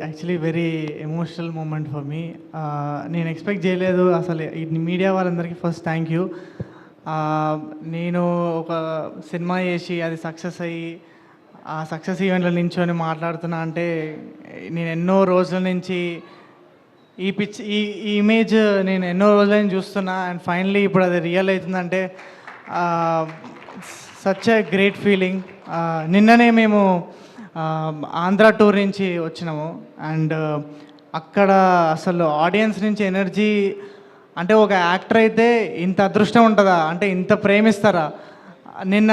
Actually very emotional moment for me. నేను expect చేయలేదు అసలు. మీడియా వాళ్ళందరికీ ఫస్ట్ థ్యాంక్ యూ. నేను ఒక సినిమా చేసి అది సక్సెస్ అయ్యి ఆ సక్సెస్ ఈవెంట్లో నించొని మాట్లాడుతున్నా అంటే నేను ఎన్నో రోజుల నుంచి ఈ ఇమేజ్ నేను ఎన్నో రోజుల నుంచి చూస్తున్నా. అండ్ ఫైనలీ ఇప్పుడు అది రియల్ అవుతుందంటే సచ్ ఎ గ్రేట్ ఫీలింగ్. నిన్ననే మేము ఆంధ్ర టూర్ నుంచి వచ్చినాము. అండ్ అక్కడ అసలు ఆడియన్స్ నుంచి ఎనర్జీ అంటే ఒక యాక్టర్ అయితే ఇంత అదృష్టం ఉంటుందా, అంటే ఇంత ప్రేమిస్తారా. నిన్న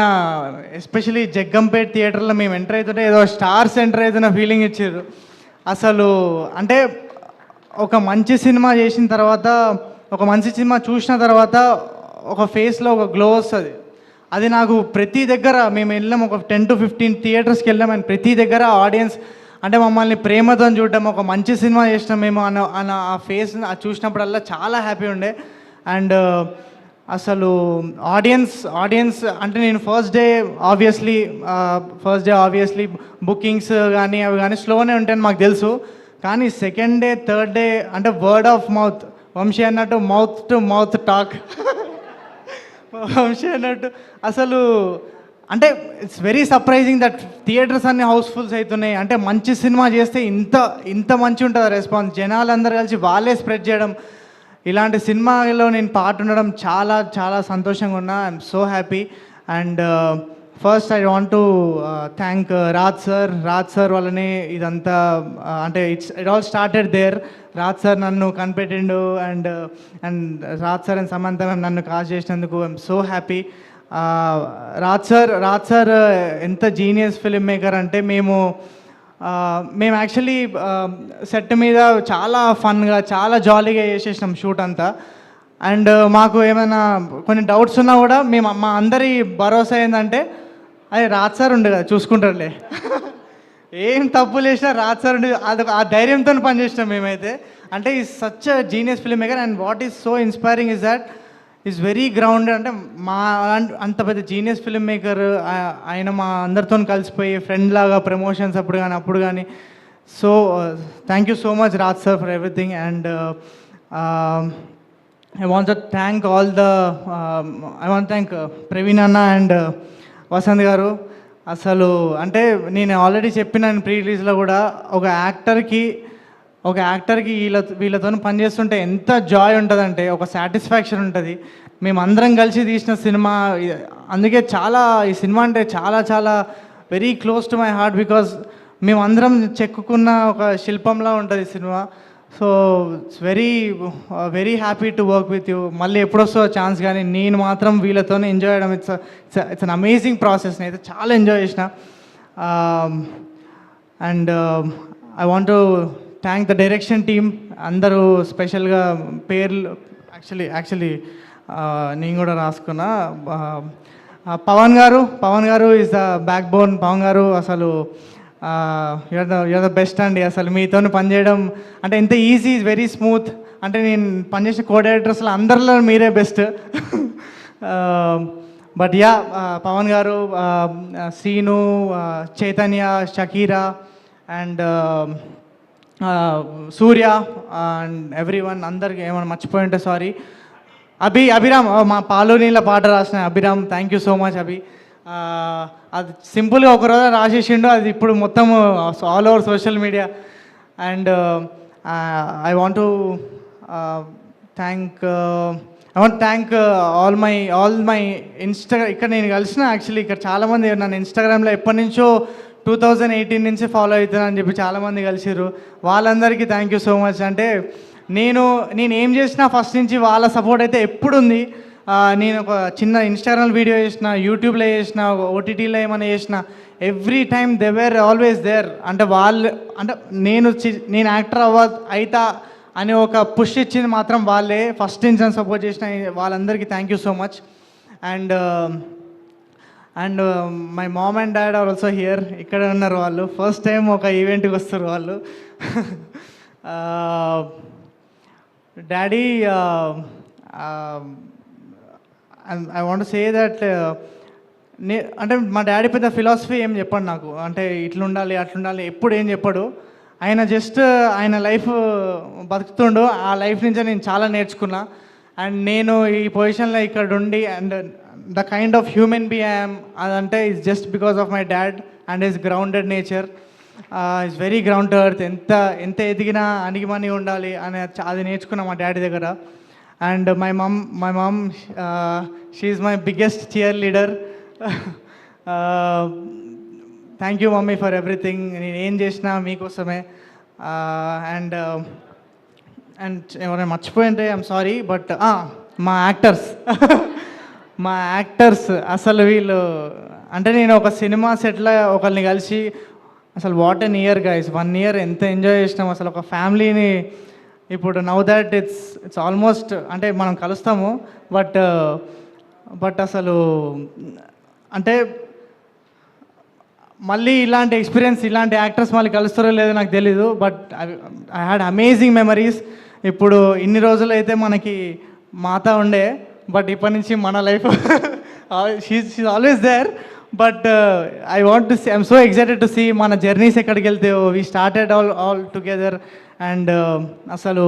ఎస్పెషలీ జగ్గంపేట్ థియేటర్లో మేము ఎంటర్ అవుతుంటే ఏదో స్టార్స్ ఎంటర్ అవుతున్న ఫీలింగ్ ఇచ్చారు. అసలు అంటే ఒక మంచి సినిమా చేసిన తర్వాత, ఒక మంచి సినిమా చూసిన తర్వాత ఒక ఫేస్లో ఒక గ్లో వస్తుంది. అది నాకు ప్రతి దగ్గర మేము వెళ్ళాం, ఒక 10 to 15 థియేటర్స్కి వెళ్ళాం. అండ్ ప్రతి దగ్గర ఆడియన్స్ అంటే మమ్మల్ని ప్రేమతో చూడడం, ఒక మంచి సినిమా చేసినాం మేము అన్న ఆ ఫేస్ చూసినప్పుడల్లా చాలా హ్యాపీ ఉండే. అండ్ అసలు ఆడియన్స్ అంటే నేను ఫస్ట్ డే ఆబ్వియస్లీ బుకింగ్స్ కానీ అవి కానీ స్లోనే ఉంటాయని మాకు తెలుసు. కానీ సెకండ్ డే థర్డ్ డే అంటే వర్డ్ ఆఫ్ మౌత్, వంశీ అన్నట్టు mouth to mouth talk Vamshi అన్నట్టు అసలు అంటే it's very surprising that theatres అన్ని హౌస్ఫుల్స్ అవుతున్నాయి. అంటే మంచి సినిమా చేస్తే ఇంత మంచి ఉంటుంది రెస్పాన్స్. జనాలు అందరూ కలిసి వాళ్ళే స్ప్రెడ్ చేయడం, ఇలాంటి సినిమాలో నేను పార్ట్ ఉండడం చాలా చాలా సంతోషంగా ఉన్నా. I'm so happy. And first I want to thank Raj sir వల్లనే ఇదంతా అంటే it all started there. Raj sir నన్ను కనిపెట్టిండు. And Raj sir and Samantha నన్ను కాస్ట్ చేసినందుకు I'm so happy. Raj sir ఎంత జీనియస్ ఫిలిం మేకర్ అంటే మేము యాక్చువల్లీ సెట్ మీద చాలా ఫన్గా చాలా జాలీగా చేసేసినాం షూట్ అంతా. అండ్ మాకు ఏమైనా కొన్ని డౌట్స్ ఉన్నా కూడా మా అందరి భరోసా ఏంటంటే అది రాజ్ సార్ ఉండే కదా చూసుకుంటారులే ఏం తప్పులు చేసినా రాజ్ సార్ ఉండే ఆ ధైర్యంతో పనిచేసినాం మేమైతే. అంటే ఈ such genius film maker. And what is so inspiring is that is very grounded. అంటే మా అంత పెద్ద జీనియస్ ఫిల్మ్ మేకర్ ఆయన మా అందరితో కలిసిపోయి ఫ్రెండ్ లాగా ప్రమోషన్స్ అప్పుడు కానీ so thank you so much Raj sir for everything. And I want thank Praveen అన్న అండ్ వసంత్ గారు. అసలు అంటే నేను ఆల్రెడీ చెప్పినాను ప్రీ రిలీజ్లో కూడా, ఒక యాక్టర్కి వీళ్ళతో పనిచేస్తుంటే ఎంత జాయ్ ఉంటుందంటే, ఒక సాటిస్ఫాక్షన్ ఉంటుంది. మేమందరం కలిసి తీసిన సినిమా, అందుకే ఈ సినిమా అంటే చాలా చాలా very close to my heart. Because మేమందరం చెక్కుకున్న ఒక శిల్పంలా ఉంటుంది సినిమా. So it's very happy to work with you. మళ్ళీ ఎప్పుడొస్తో ఛాన్స్, కానీ నేను మాత్రం వీళ్ళతోనే ఎంజాయ్ చేయడం ఇట్స్ అన్ అమేజింగ్ ప్రాసెస్. నేనైతే చాలా ఎంజాయ్ చేసిన. And I want to thank the direction team అందరూ. స్పెషల్గా పేర్లు యాక్చువల్లీ నేను కూడా రాసుకున్నా. Pavan garu is the backbone. Pavan garu అసలు యూఆర్ ద బెస్ట్ అండి. అసలు మీతో పనిచేయడం అంటే ఎంత ఈజీ, వెరీ స్మూత్. అంటే నేను పనిచేసిన కో డైరెక్టర్స్లో అందరిలో మీరే బెస్ట్. బట్ పవన్ గారు, Srinu, Chaitanya, Shakira and Surya and everyone, అందరికి ఏమైనా మర్చిపోయి ఉంటే సారీ. అభిరామ్, మా పాలు నీళ్ళ పాట రాసిన Abhiram, thank you so much Abhi. అది సింపుల్గా ఒకరోజు రాసేసిండు, అది ఇప్పుడు మొత్తం all over social media. And I want thank all my ఇక్కడ నేను కలిసిన యాక్చువల్లీ ఇక్కడ చాలామంది నన్ను ఇన్స్టాగ్రామ్లో ఎప్పటి నుంచో 2018 నుంచి ఫాలో అవుతున్నాను అని చెప్పి చాలామంది కలిసిర్రు. వాళ్ళందరికీ థ్యాంక్ యూ సో మచ్. అంటే నేను ఏం చేసినా ఫస్ట్ నుంచి వాళ్ళ సపోర్ట్ అయితే ఎప్పుడు ఉంది. నేను ఒక చిన్న ఇన్స్టాగ్రామ్ వీడియో చేసిన, యూట్యూబ్లో చేసిన, ఓటీటీలో ఏమైనా చేసిన, every time they were always there. అంటే నేను యాక్టర్ అవుతా అని ఒక పుష్ ఇచ్చింది మాత్రం వాళ్ళే. ఫస్ట్ నుంచి నన్ను సపోర్ట్ చేసిన వాళ్ళందరికీ thank you so much. And my mom and dad are also here. ఇక్కడ ఉన్నారు వాళ్ళు. ఫస్ట్ టైం ఒక ఈవెంట్కి వస్తారు వాళ్ళు. Daddy, I want say that అంటే మా డాడీ పెద్ద ఫిలాసఫీ ఏం చెప్పాడు నాకు. అంటే ఇట్లుండాలి అట్లుండాలి ఎప్పుడు ఏం చెప్పాడు. ఆయన జస్ట్ ఆయన లైఫ్ బతుకుతుండు, ఆ లైఫ్ నుంచి నేను చాలా నేర్చుకున్నా. అండ్ నేను ఈ పొజిషన్లో ఇక్కడ ఉండి and the kind of human బీ ఐఎమ్ అదంటే it's just because of my dad and his grounded nature. It's very ground to earth. ఎంత ఎంత ఎదిగినా అణిగిమణి ఉండాలి అని అది నేర్చుకున్నా మా డాడీ దగ్గర. And my mum she is my biggest cheerleader. Thank you mummy for everything. నేను ఏం చేసినా మీకోసమే. అండ్ అండ్ ఎవరైనా మర్చిపోయింటే ఐఎమ్ సారీ, బట్ మా యాక్టర్స్ మా యాక్టర్స్ అసలు వీళ్ళు అంటే నేను ఒక సినిమా సెట్లో ఒకరిని కలిసి అసలు what an year guys, 1 year ఎంత ఎంజాయ్ చేసినాం అసలు ఒక ఫ్యామిలీని. ఇప్పుడు నౌ దట్ ఇట్స్ ఆల్మోస్ట్ అంటే మనం కలుస్తాము, బట్ అసలు అంటే మళ్ళీ ఇలాంటి ఎక్స్పీరియన్స్ ఇలాంటి యాక్టర్స్ మళ్ళీ కలుస్తారో లేదో నాకు తెలీదు, but I had amazing memories. ఇప్పుడు ఇన్ని రోజులు అయితే మనకి మాత ఉండే, బట్ ఇప్పటి నుంచి మన లైఫ్ షీఈ్ always there. But I want to see, I'm so excited to see మన జర్నీస్ ఎక్కడికి వెళ్తే. We started all together and అసలు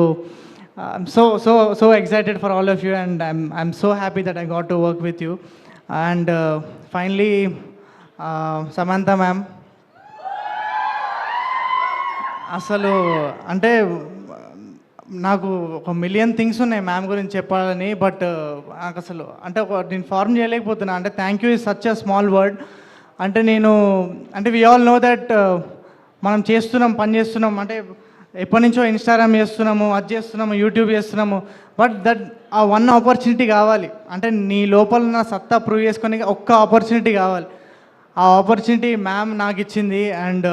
I'm so excited for all of you and I'm so happy that I got to work with you. And finally Samantha ma'am, అసలు అంటే నాకు 1,000,000 things ఉన్నాయి ma'am గురించి చెప్పాలని, బట్ నాకు అసలు అంటే నేను ఫార్మ్ చేయలేకపోతున్నా. అంటే thank you is such a small word. అంటే అంటే వి ఆల్ నో దట్ మనం పని చేస్తున్నాం, అంటే ఎప్పటి నుంచో ఇన్స్టాగ్రామ్ చేస్తున్నాము, అది చేస్తున్నాము, యూట్యూబ్ చేస్తున్నాము, బట్ ఆ వన్ ఆపర్చునిటీ కావాలి. అంటే నీ లోపల ఉన్న సత్తా ప్రూవ్ చేసుకొని ఒక్క ఆపర్చునిటీ కావాలి. ఆ ఆపర్చునిటీ మ్యామ్ నాకు ఇచ్చింది. అండ్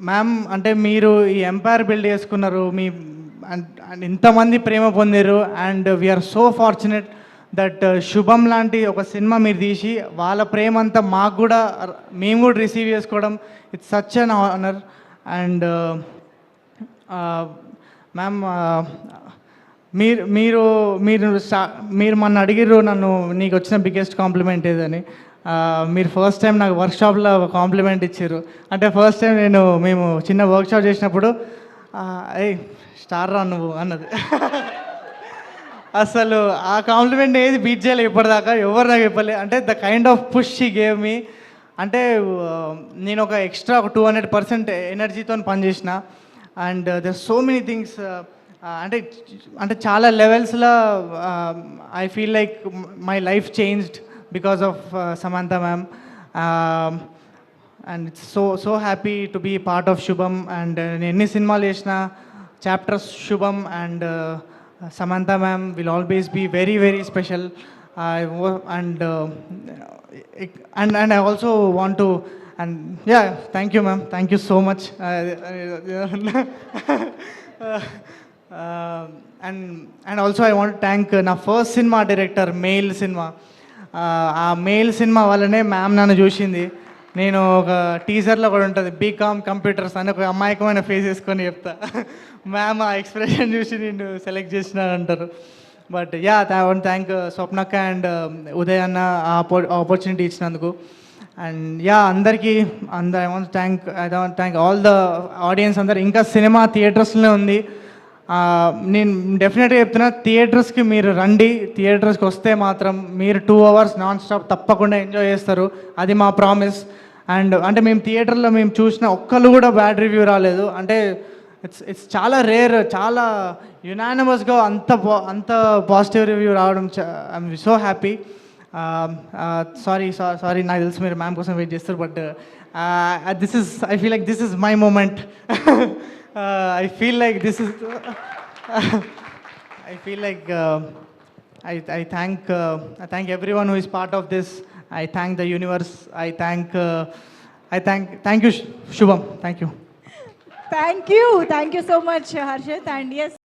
మ్యామ్ అంటే మీరు ఈ ఎంపైర్ బిల్డ్ చేసుకున్నారు, అండ్ ఇంతమంది ప్రేమ పొందారు. And we're so fortunate that Shubham లాంటి ఒక సినిమా మీరు తీసి వాళ్ళ ప్రేమ అంతా మాకు కూడా మేము కూడా రిసీవ్ చేసుకోవడం, it's such an honour. And ma'am మీరు మీరు మీరు మీరు మొన్న అడిగిర్రు నన్ను నీకు వచ్చిన బిగ్గెస్ట్ కాంప్లిమెంట్ ఏదని. మీరు ఫస్ట్ టైం నాకు వర్క్షాప్లో కాంప్లిమెంట్ ఇచ్చారు. అంటే ఫస్ట్ టైం మేము చిన్న వర్క్షాప్ చేసినప్పుడు ఏయ్ స్టార్ రా నువ్వు అన్నది. అసలు ఆ కాంప్లిమెంట్ ఏది బీట్ చేయలేదు ఇప్పటిదాకా, ఎవరు నాకు చెప్పలే. అంటే the kind of push she gave me. అంటే నేను ఒక ఎక్స్ట్రా 200% ఎనర్జీతో పనిచేసిన. And there so many things. అంటే చాలా లెవెల్స్లో I feel like my life changed because of Samantha ma'am. And it's so happy to be part of Shubham. And నేను ఎన్ని సినిమాలు చేసిన chapters Shubham and Samantha ma'am will always be very very special. And I also want to, and yeah, thank you ma'am, thank you so much. And also I want to thank నా first cinema director, mail cinema. ఆ mail cinema వల్లనే ma'am నన్ను చూసింది. నేను ఒక టీజర్లో కూడా ఉంటుంది బీకామ్ కంప్యూటర్స్ అని ఒక అమాయకమైన ఫేస్ వేసుకొని చెప్తా. మ్యామ్ ఆ ఎక్స్ప్రెషన్ చూసి నేను సెలెక్ట్ చేసినానంటారు. But ya, I want thank స్వప్నక్క అండ్ ఉదయ్ అన్న ఆపర్చునిటీ ఇచ్చినందుకు. అండ్ యా అందరికీ I want thank all the audience అందరు. ఇంకా సినిమా థియేటర్స్లోనే ఉంది. నేను డెఫినెట్గా చెప్తున్నా, థియేటర్స్కి మీరు రండి. థియేటర్స్కి వస్తే మాత్రం మీరు 2 hours నాన్ స్టాప్ తప్పకుండా ఎంజాయ్ చేస్తారు, అది మా ప్రామిస్. అండ్ అంటే మేము థియేటర్లో చూసిన ఒక్కళ్ళు కూడా బ్యాడ్ రివ్యూ రాలేదు. అంటే ఇట్స్ చాలా రేర్, చాలా యునానిమస్గా అంత పాజిటివ్ రివ్యూ రావడం ఐఎమ్ సో హ్యాపీ. సారీ నాకు తెలుసు మీరు మ్యామ్ కోసం వెయిట్ చేస్తారు, but I feel like this is my moment. I feel like this is I thank everyone who is part of this. I thank the universe. Thank you Shubham. Thank you so much Harshit. And yes,